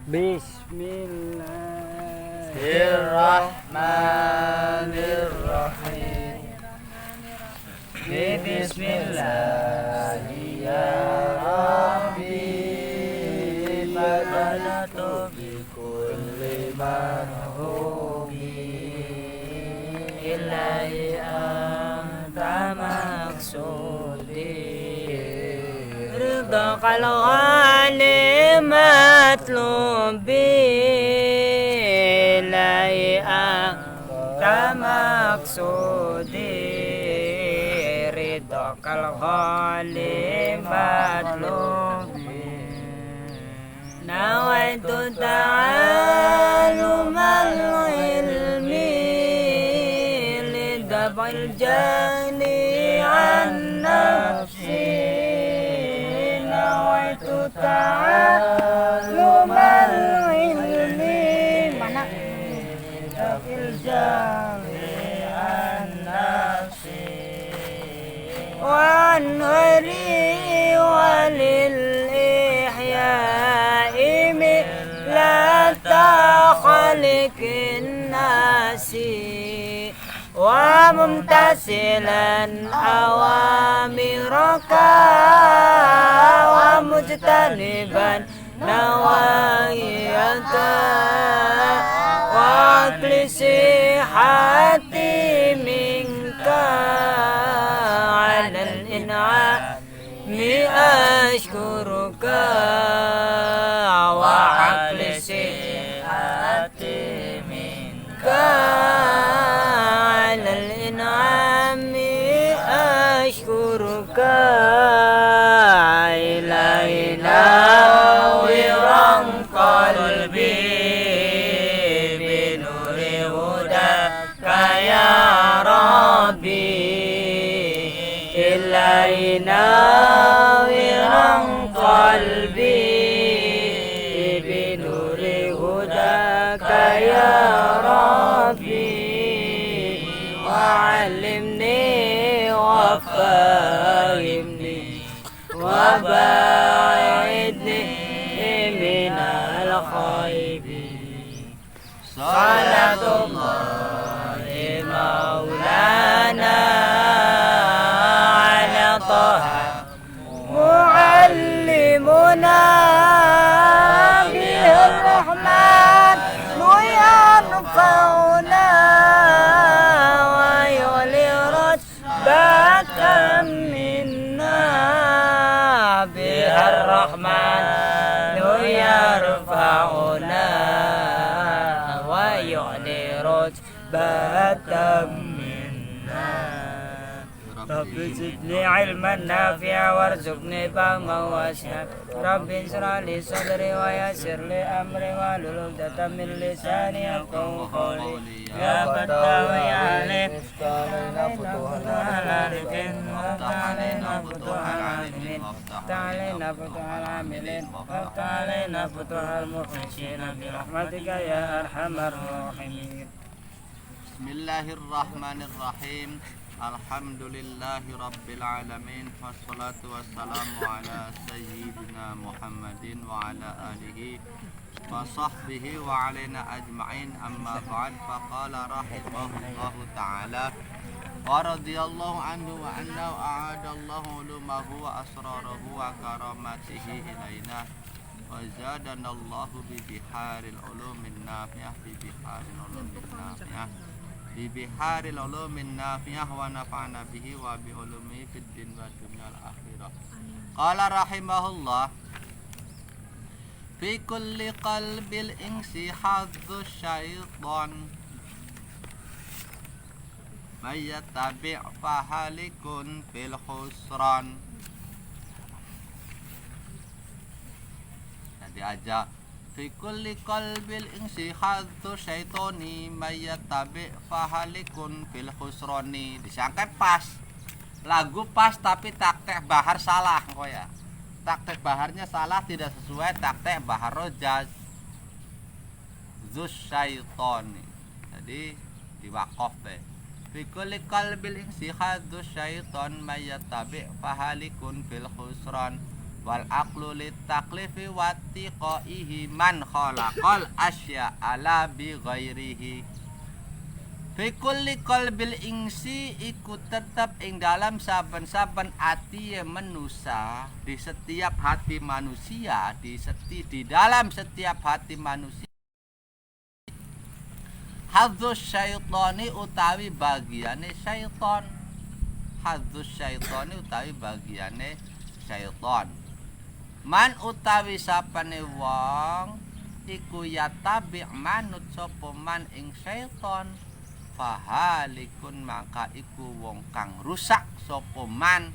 Bismillahirrahmanirrahim. Bismillah ya Rabbi, badatu bi kulli marhubi ilahi anta maksudi ridaqal ghali matlubi ilahi anta maksudi ridaqal ghali matlubi nawaitu ta'alumal ilmi lidaf'il jahli an nafsi nawaitu ta'alumal ilmi mana lidaf'il jahli an nafsi wa nuri walil ihya'i millata khaliqin nasi wa mumtasilan awamiraka wa mujtaniban nawahiyaka wa aklisi hati minka alal in'ami ashkuruka wa aklisi hati minka alal in'ami ashkuruka ilaina wiran qalbi binuri hudaka ya Rabbi ilaina wiran qalbi binuri hudaka ya Rabbi wa'allimni wa fahimni wa ba'idni minal khaybi salatullahi maulana ala taha muallimuna bihir rahman yarfa'una wa yulirat bakam minna bihir rahman yarfa'una wa yulirat bakam minna Rabbi zidni ilman nafi'a warzuqni fahman wasi'a Rabbi enshrah li sadri wa yassir li amri wahlul 'uqdatam min lisani yafqahu qawli ya Fattah ya Alim ta'alina futuhal arifin ta'alina futuhal alimin ta'alina futuhal amilin ta'alina futuhal mukhlishin bi rahmatika ya arhamar rahimin. Bismillahirrahmanirrahim. Alhamdulillahi rabbil alamin wassalatu wassalamu ala sayyidina Muhammadin wa ala alihi wa sahbihi wa alaina ajma'in amma ba'd faqala rahimahullahu ta'ala wa radiyallahu anhu wa anna wa a'adallahu ulumahu wa asrarahu wa karamatihi ilaina wa zadanallahu bi biharil ulumin nafi'ah bi biharil ulumin nafi'ah bi biharil ulumin nafi'ah wa nafa'na bihi wa bi ulumi fid din wa dunya al akhirah. Qala rahimahullah fi kulli qalbil insi hadzu syaitan may yattabi' fahalikun fil khusran. Jadi aja fi kulli qalbil insi hadzu syaitoni may yattabi' fahalikun fil khusrani. Disangka pas lagu pas tapi taktek bahar salah kok ya. Taktek baharnya salah, tidak sesuai taktek bahar rojaz zus syaitoni. Jadi diwaqaf teh. Fi kulli qalbil insi hadzu syaiton may yattabi' fahalikun fil khusran wal aqlu litaklifi wattiqaihi man khalaqal asya ala bi ghairihi. Fi kulli qalbil ingsi iku tetep ing dalam saben-saben ati manusia, di setiap hati manusia, di dalam setiap hati manusia. Hadzus syaitani utawi bagiane syaiton. Hadzus syaitani utawi bagiane syaiton. Man utawi sapane wong iku yatabi manut sapa man ing syaiton, fahalikun maka iku wong kang rusak sapa man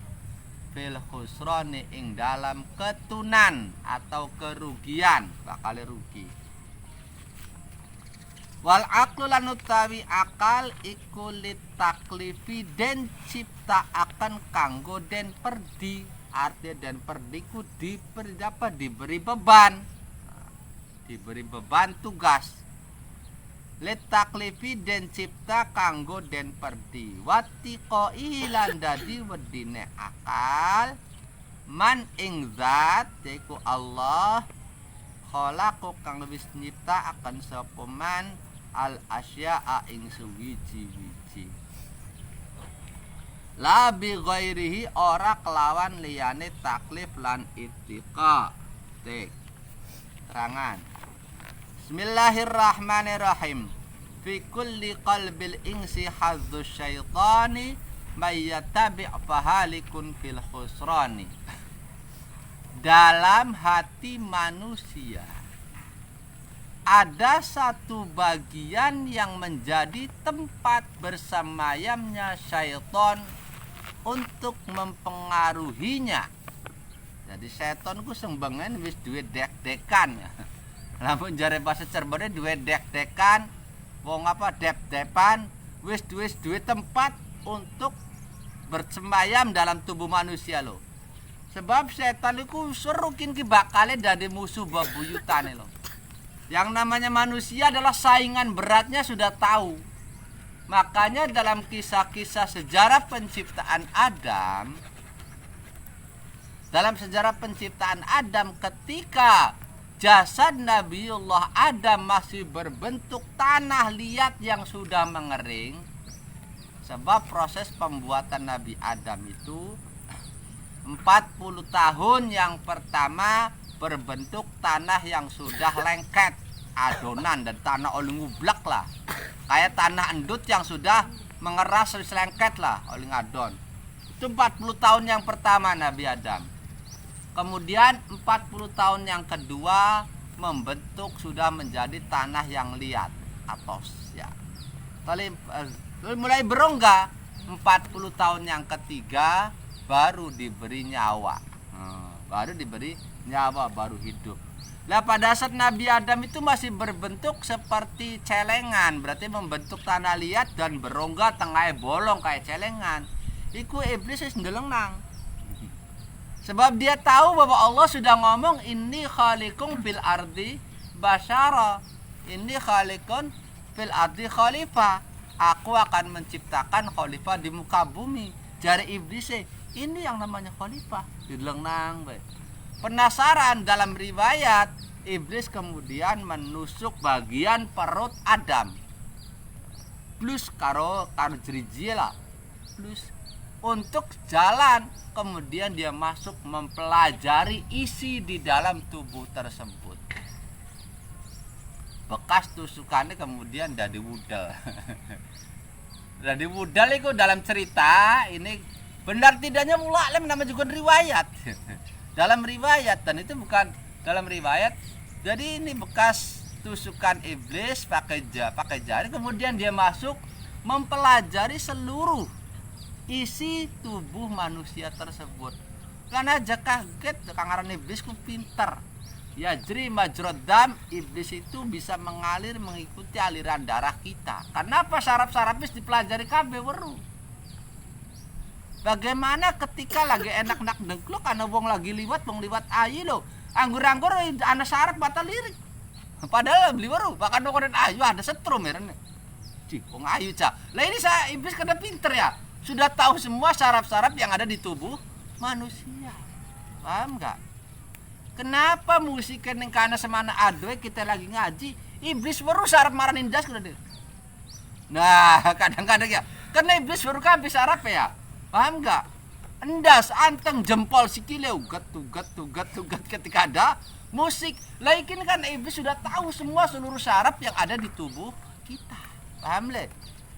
fil khusrani ing dalam ketunan atau kerugian, bakal rugi. Wal aqlu lan utawi akal iku litaklifi den ciptaaken kanggo den perdi. Artinya dan perdiku diberi beban, diberi beban tugas. Litaklifi den cipta kanggo den perdi. Wattiqai lan dadi wedine akal man ing zat yaiku Allah khalaqu kang wis nyipta akan sapa man al asya'a ing suwiji-wiji. La bi ghairihi ora kelawan liyane taklif lan ittiqa. Terangan. Bismillahirrahmanirrahim. Fi kulli qalbil insi hazzuz syaitani may yattabi' fahalikun fil khusrani. Dalam hati manusia ada satu bagian yang menjadi tempat bersemayamnya syaiton untuk mempengaruhinya. Jadi syaiton ku sembengen wis duwe dek-dekan. Lamun jare bahasa Cirebone duwe dek-dekan, wong apa dep-depan, wis duwe tempat untuk bersemayam dalam tubuh manusia lo. Sebab setan iku serukin ki bakale dadi musuh bebuyutane lo. Yang namanya manusia adalah saingan beratnya sudah tahu. Makanya dalam kisah-kisah sejarah penciptaan Adam, ketika jasad Nabiullah Adam masih berbentuk tanah liat yang sudah mengering, sebab proses pembuatan Nabi Adam itu 40 tahun yang pertama berbentuk tanah yang sudah lengket, adonan dan tanah oleh ngublak lah. Kayak tanah endut yang sudah mengeras selengket lah oleh ngadon. Itu 40 tahun yang pertama Nabi Adam. Kemudian 40 tahun yang kedua membentuk sudah menjadi tanah yang liat atau ya. Mulai berongga 40 tahun yang ketiga baru diberi nyawa. Baru hidup. Lah pada saat Nabi Adam itu masih berbentuk seperti celengan, berarti membentuk tanah liat dan berongga tengahnya bolong kayak celengan. Iku iblis wis ndelenang. Sebab dia tahu bahwa Allah sudah ngomong inni khaliqun fil ardi basyara. Inni khaliqun fil ardi khalifah. Aku akan menciptakan khalifah di muka bumi. Jari iblis ini yang namanya khalifah. Ndelenang bae. Penasaran, dalam riwayat iblis kemudian menusuk bagian perut Adam plus karo jerijila plus untuk jalan. Kemudian dia masuk mempelajari isi di dalam tubuh tersebut. Bekas tusukannya kemudian dadi wudel. Dadi wudel itu dalam cerita ini benar tidaknya mulai alam nama juga riwayat. Dalam riwayat, dan itu bukan dalam riwayat. Jadi ini bekas tusukan iblis pakai jari, kemudian dia masuk mempelajari seluruh isi tubuh manusia tersebut. Karena aja kaget, kangaran iblis ku pinter. Ya jri majrodam, iblis itu bisa mengalir mengikuti aliran darah kita. Kenapa saraf-sarafis dipelajari kabeh weru? Bagaimana ketika lagi enak-enak dengkluk ana wong lagi liwat ayu lo. Anggur-anggur ana saraf batal lirik. Padahal beli weru, bahkan koden ayu ada setrum ya. Cih, wong ayu cah. Lah ini saya iblis kada pinter ya. Sudah tahu semua saraf-saraf yang ada di tubuh manusia. Paham enggak? Kenapa musik yang kana semana adoe kita lagi ngaji, iblis baru sarap maranin das kudu. Nah, kadang-kadang ya, karena iblis baru kan bisa Arab ya. Paham enggak? Endas anteng jempol sikile ugat ketika ada musik. Laikin kan iblis sudah tahu semua seluruh syaraf yang ada di tubuh kita. Paham le?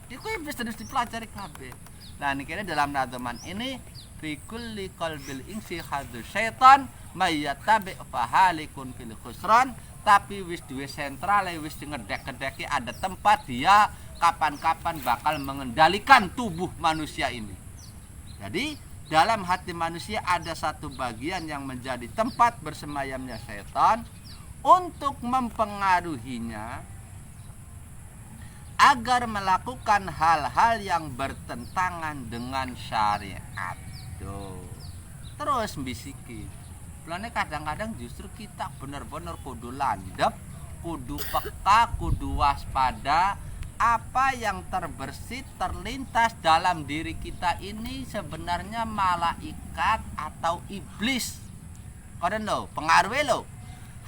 Itu iblis harus dipelajari kabeh. Nah, ini kira dalam nazaman ini fi kulli qalbil insi hadu syaitan mayyatabi fahalikun fil khusran, tapi wis duwe sentrale wis ngedek-ngedeki ada tempat dia kapan-kapan bakal mengendalikan tubuh manusia ini. Jadi dalam hati manusia ada satu bagian yang menjadi tempat bersemayamnya setan untuk mempengaruhinya agar melakukan hal-hal yang bertentangan dengan syariat. Tuh. Terus bisikin. Mulane kadang-kadang justru kita benar-benar kudu landep, kudu peka, kudu waspada. Apa yang terbersit terlintas dalam diri kita ini sebenarnya malaikat atau iblis. Kadang lo, pengaruh lo.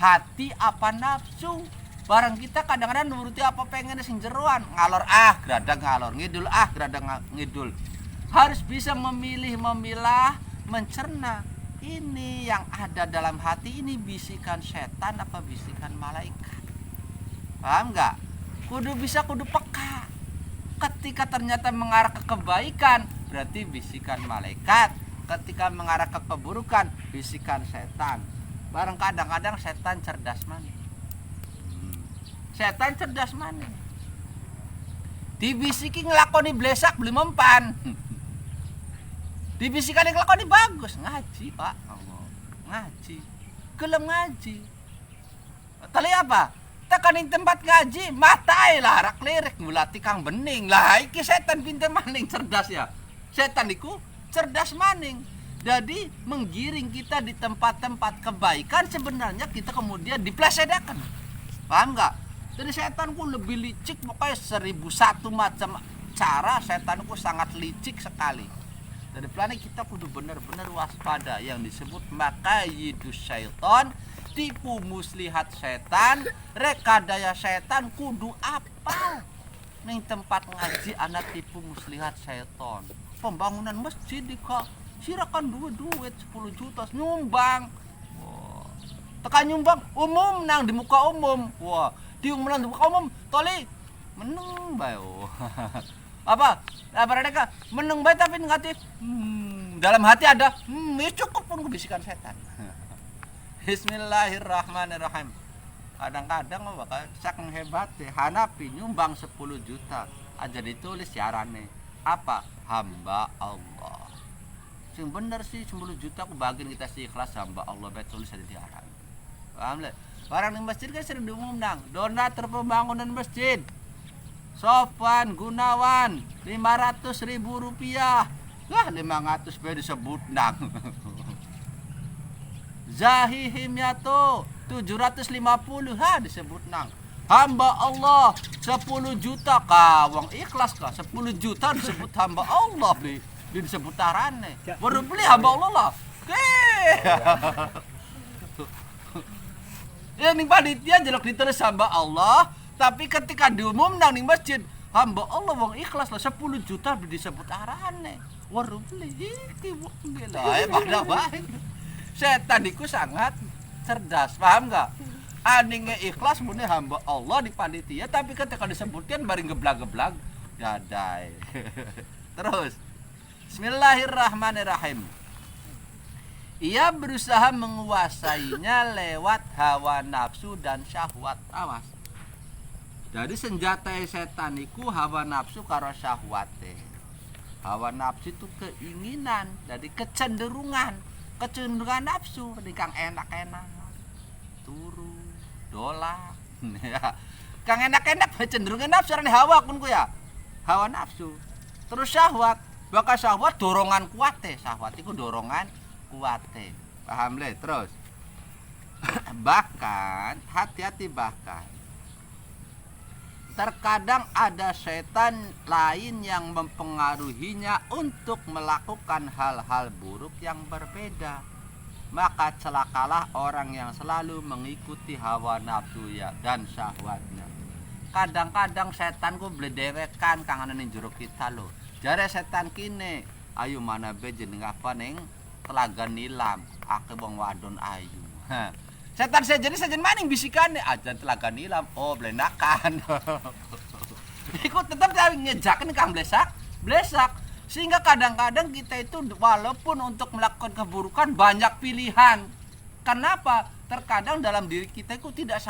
Hati apa nafsu? Barang kita kadang-kadang nuruti apa pengen sing jeroan, ngalor gradang ngalor, ngidul gradang ngidul. Harus bisa memilih, memilah, mencerna. Ini yang ada dalam hati ini bisikan setan apa bisikan malaikat. Paham enggak? Kudu bisa, kudu peka. Ketika ternyata mengarah ke kebaikan, berarti bisikan malaikat. Ketika mengarah ke keburukan, bisikan setan. Barang kadang-kadang setan cerdas mana? Setan cerdas mana? Dibisiki ngelakoni blesak beli mempan. Dibisikan yang ngelakoni bagus, ngaji pak. Ngaji, gelem ngaji. Tali apa? Tekanin tempat ngaji, matai lah, rak lirik mulati kang bening lah. Iki setan pinter maning cerdas ya. Setan iku cerdas maning. Jadi menggiring kita di tempat-tempat kebaikan sebenarnya kita kemudian diplesedakan. Paham nggak? Jadi setanku lebih licik, pokoknya 1001 macam cara setanku sangat licik sekali. Dari planet kita kudu benar-benar waspada yang disebut makayidus syaiton, tipu muslihat setan, rekadaya setan kudu apa? Ning tempat ngaji anak tipu muslihat setan. Pembangunan masjid kok sirakan duit 10 juta nyumbang. Wah. Tekan nyumbang umum nang di muka umum. Wah. Di umuman buka umum toli meneng bae. Apa? Mereka meneng bae tapi negatif. Dalam hati ada ya cukup pun bisikan setan. Bismillahirrahmanirrahim. Kadang-kadang bakal saking hebat Hanafi nyumbang 10 juta aja ditulis siarane. Apa? Hamba Allah. Sing bener sih 10 juta aku bagiin kita sih ikhlas hamba Allah bae tulis ada di aran. Paham le? Barang di masjid kan sering diumumkan donatur pembangunan masjid Sofwan Gunawan 500.000 rupiah. Lah 500 bae disebut nang. Zahi Himyato 750 disebut nang. Hamba Allah 10 juta kawang ikhlas kah 10 juta disebut hamba Allah disebut tarane. Baru beli hamba Allah lah. Ya ning panitia jelek ditulis hamba Allah, tapi ketika diumum nang ning masjid hamba Allah wong ikhlas lah 10 juta disebut arane. Waru beli iki wong gila pada baik. Setan iku sangat cerdas, paham enggak? Aninge ikhlas mune hamba Allah di panitia, tapi ketika disebutkan bari geblag-geblag gadai. Terus Bismillahirrahmanirrahim. Ia berusaha menguasainya lewat hawa nafsu dan syahwat. Awas. Jadi senjata setan iku hawa nafsu karo syahwate. Hawa nafsu itu keinginan, jadi kecenderungan nafsu, di kang enak-enak. Turu, dola. Kang enak-enak cenderungan nafsu rene hawa kun ku ya. Hawa nafsu. Terus syahwat, bakal syahwat dorongan kuate. Syahwat iku dorongan kuate. Paham le? Terus bahkan hati-hati, bahkan terkadang ada setan lain yang mempengaruhinya untuk melakukan hal-hal buruk yang berbeda. maka celakalah orang yang selalu mengikuti hawa nafsu ya dan syahwatnya. Kadang-kadang setan ku bledewekan kangenan ning jero kita lho. Jare setan kene, ayo mana be jeneng apa ning Telaga Nilam, akeh wong wadon ayu. Setan sejen maning bisikane aja Telaga Nilam. Oh, blendakan. Iku tetap ngejaken kang blesak. Sehingga kadang-kadang kita itu walaupun untuk melakukan keburukan banyak pilihan. Kenapa? Terkadang dalam diri kita itu tidak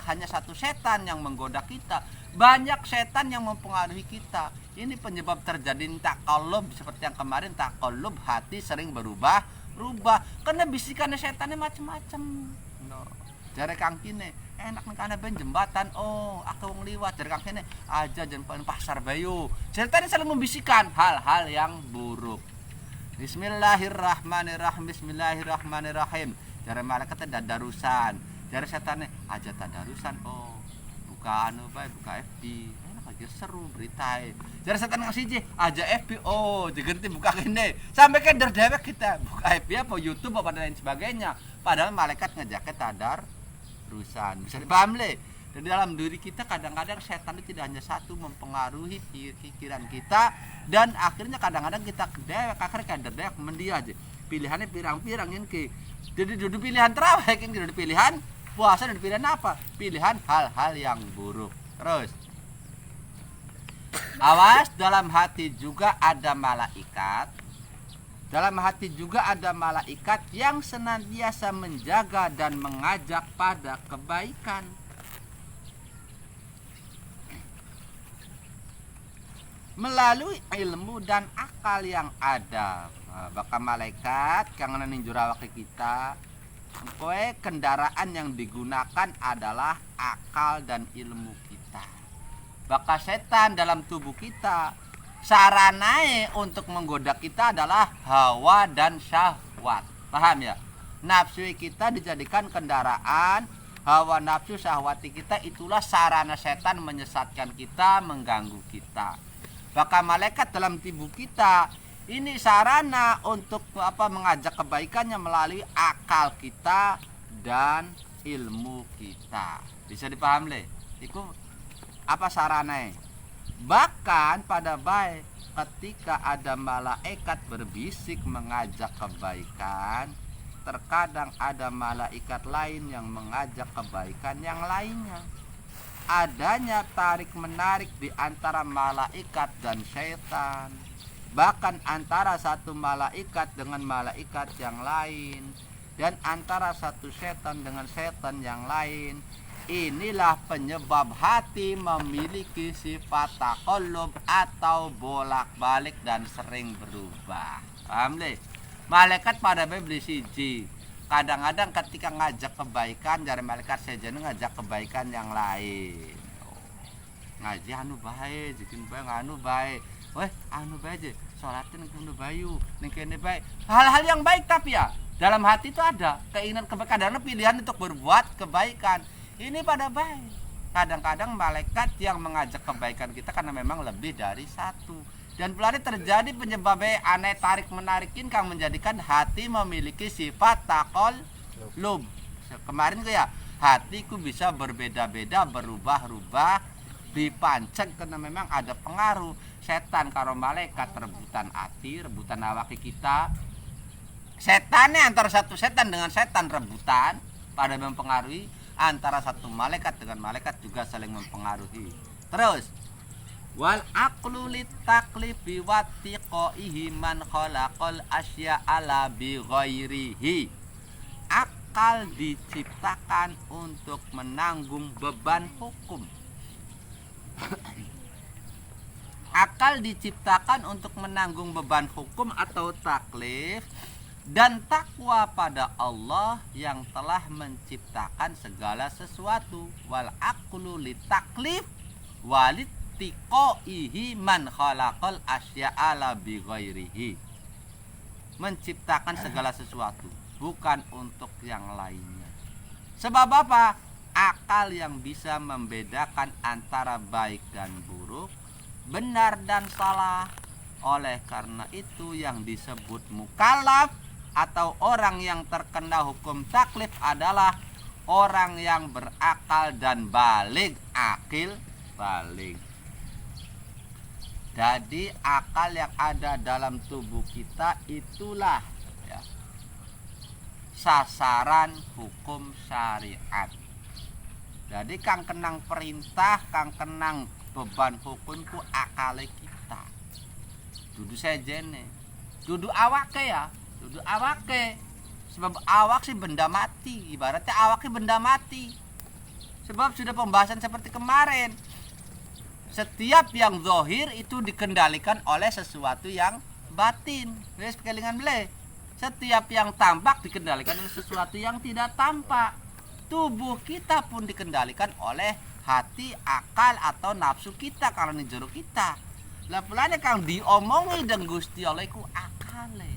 hanya satu setan yang menggoda kita. Banyak setan yang mempengaruhi kita. Ini penyebab terjadi taqallub seperti yang kemarin, taqallub hati sering berubah. Karena bisikannya setannya macam-macam. No. Jare kang kene, enak nek ana ben jembatan. Oh, aku wong liwat jare kang kene aja jan pasar bayu. Setan selalu membisikkan hal-hal yang buruk. Bismillahirrahmanirrahim. Jare malaikat tadarusan. Jare setannya aja tadarusan. Oh, buka FB. Enak aja seru berita. Jare setan ngasih aja FB. Oh, diganti buka kene. Sampai ke dewek kita buka FB apa YouTube apa dan lain sebagainya. Padahal malaikat ngejaket tadarusan. Bisa dipaham le? Dan dalam diri kita kadang-kadang setan itu tidak hanya satu mempengaruhi pikiran kita dan akhirnya kadang-kadang kita dewek akhirnya dewek mendia aja. Pilihannya pirang-pirang yang ke. Jadi duduk pilihan terawih yang duduk pilihan puasa dan pilihan apa? Pilihan hal-hal yang buruk. Terus awas, dalam hati juga ada malaikat. Dalam hati juga ada malaikat yang senantiasa menjaga dan mengajak pada kebaikan. Melalui ilmu dan akal yang ada. Bakal malaikat kangenan ning jurawake kita. Kowe kendaraan yang digunakan adalah akal dan ilmu kita. Bakal setan dalam tubuh kita. Saranae untuk menggoda kita adalah hawa dan syahwat. Paham ya? Nafsu kita dijadikan kendaraan, hawa nafsu syahwati kita itulah sarana setan menyesatkan kita, mengganggu kita. Bahkan malaikat dalam tubuh kita ini sarana untuk mengajak kebaikannya melalui akal kita dan ilmu kita. Bisa dipaham le? Iku apa sarana? Bahkan pada baik ketika ada malaikat berbisik mengajak kebaikan, terkadang ada malaikat lain yang mengajak kebaikan yang lainnya. Adanya tarik-menarik di antara malaikat dan syaitan. Bahkan antara satu malaikat dengan malaikat yang lain. Dan antara satu setan dengan setan yang lain. Inilah penyebab hati memiliki sifat taqallub atau bolak-balik dan sering berubah. Paham le? Malaikat pada beli siji. Kadang-kadang ketika ngajak kebaikan dari malaikat saja ngajak kebaikan yang lain. Ngaji anu bae, jikin bae anu bae. Weh, anu bae aja. Salatin anu bayu, ning kene bae. Hal-hal yang baik tapi ya dalam hati itu ada keinginan kebaikan dan pilihan untuk berbuat kebaikan. Ini pada baik. Kadang-kadang malaikat yang mengajak kebaikan kita karena memang lebih dari satu. Dan pelari terjadi penyebabnya aneh tarik menarikin kang menjadikan hati memiliki sifat taqallub. Kemarin itu ya hatiku bisa berbeda-beda, berubah-ubah, dipancing karena memang ada pengaruh setan karo malaikat rebutan hati, rebutan awake kita. Setannya antara satu setan dengan setan rebutan pada mempengaruhi, antara satu malaikat dengan malaikat juga saling mempengaruhi. Terus wal aqlu litaklifi wattiqaihi man khalaqal asya'a bi ghairihi. Akal diciptakan untuk menanggung beban hukum. Akal diciptakan untuk menanggung beban hukum atau taklif dan takwa pada Allah yang telah menciptakan segala sesuatu. Wal aqlu litaklif walit tiqaihi man khalaqal asya'a bi ghairihi. Menciptakan segala sesuatu bukan untuk yang lainnya. Sebab apa? Akal yang bisa membedakan antara baik dan buruk, benar dan salah. Oleh karena itu yang disebut mukallaf atau orang yang terkena hukum taklif adalah orang yang berakal dan baligh, akil baligh. Jadi akal yang ada dalam tubuh kita itulah ya, sasaran hukum syariat. Jadi kang kenang perintah, kang kenang beban hukum ku akale kita. Dudu sejene, dudu awake ya, dudu awake. Sebab awak sih benda mati, ibaratnya awak sih benda mati. Sebab sudah pembahasan seperti kemarin. Setiap yang zahir itu dikendalikan oleh sesuatu yang batin. Wes kelingan bele. Setiap yang tampak dikendalikan oleh sesuatu yang tidak tampak. Tubuh kita pun dikendalikan oleh hati, akal atau nafsu kita kalau ning jero kita. Lah pulane kang diomongi deng Gusti Allah iku akale.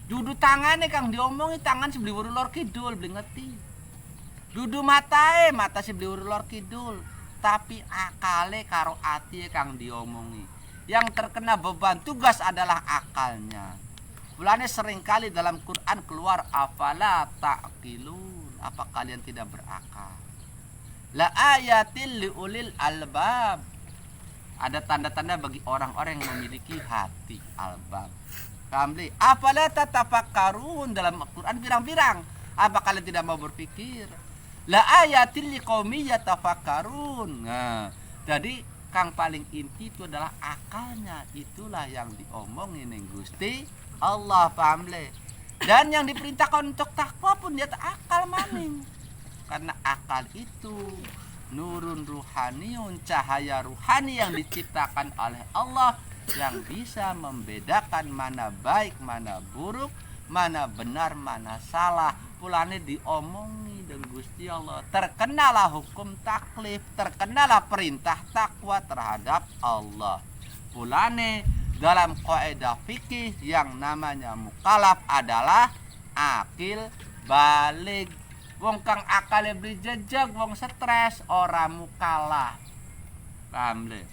Dudu tangane kang diomongi tangan si beli lor kidul beli ngerti. Dudu matae mata si beli lor kidul. Tapi akale karo ati kang diomongi. Yang terkena beban tugas adalah akalnya. Mulane seringkali dalam Quran keluar afala ta'qilun. Apa kalian tidak berakal? La ayatil liulil albab. Ada tanda-tanda bagi orang-orang yang memiliki hati albab. Kamli afala tatafakkarun, dalam Quran birang-birang. Apa kalian tidak mau berpikir? La ayatil liqaumi yatafakkarun. Nah, jadi kang paling inti itu adalah akalnya. Itulah yang diomongin ning Gusti Allah, paham le. Dan yang diperintahkan untuk takwa pun dia akal maning. Karena akal itu nurun ruhaniun, cahaya ruhani yang diciptakan oleh Allah yang bisa membedakan mana baik, mana buruk, mana benar, mana salah. Pulane diomongi dengan Gusti Allah. Terkenalah hukum taklif, terkenalah perintah takwa terhadap Allah. Pulane dalam kaidah fikih yang namanya mukallaf adalah akil baligh. Wong kang akale beli jejeg, wong stres ora mukallaf. Paham le?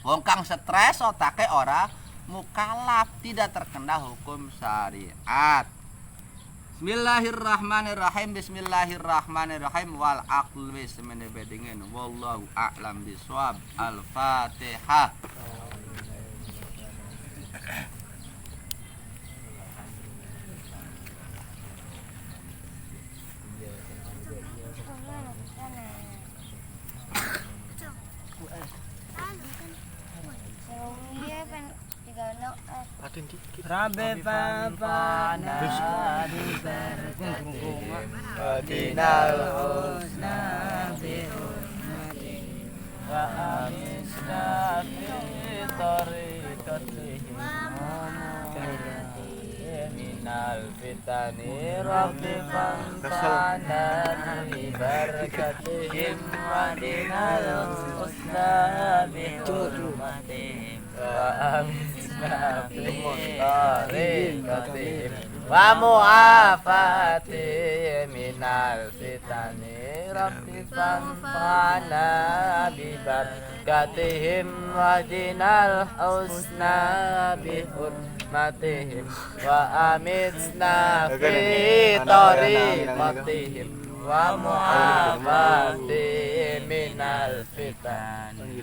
Wong kang stres otake ora mukallaf, tidak terkena hukum syariat. Bismillahirrahmanirrahim. Bismillahirrahmanirrahim. Wal aql wis semene bedingen. Wallahu a'lam bishawab. Al-Fatihah. Rabbi fa'fana bibarakatihim wa dinal husna bihurmatihim wa amisna fi tariqatihim minal fitani Rabbi fa'fana bibarakatihim wa dinal husna bihurmatihim wa amisna tariqatihim wa mu'afatihim minal fitani Rabbi fanfa'na bibarakatihim wa dinal husna bihurmatihim wa amitna fi tariqatihim wa mu'afatihim minal fitani.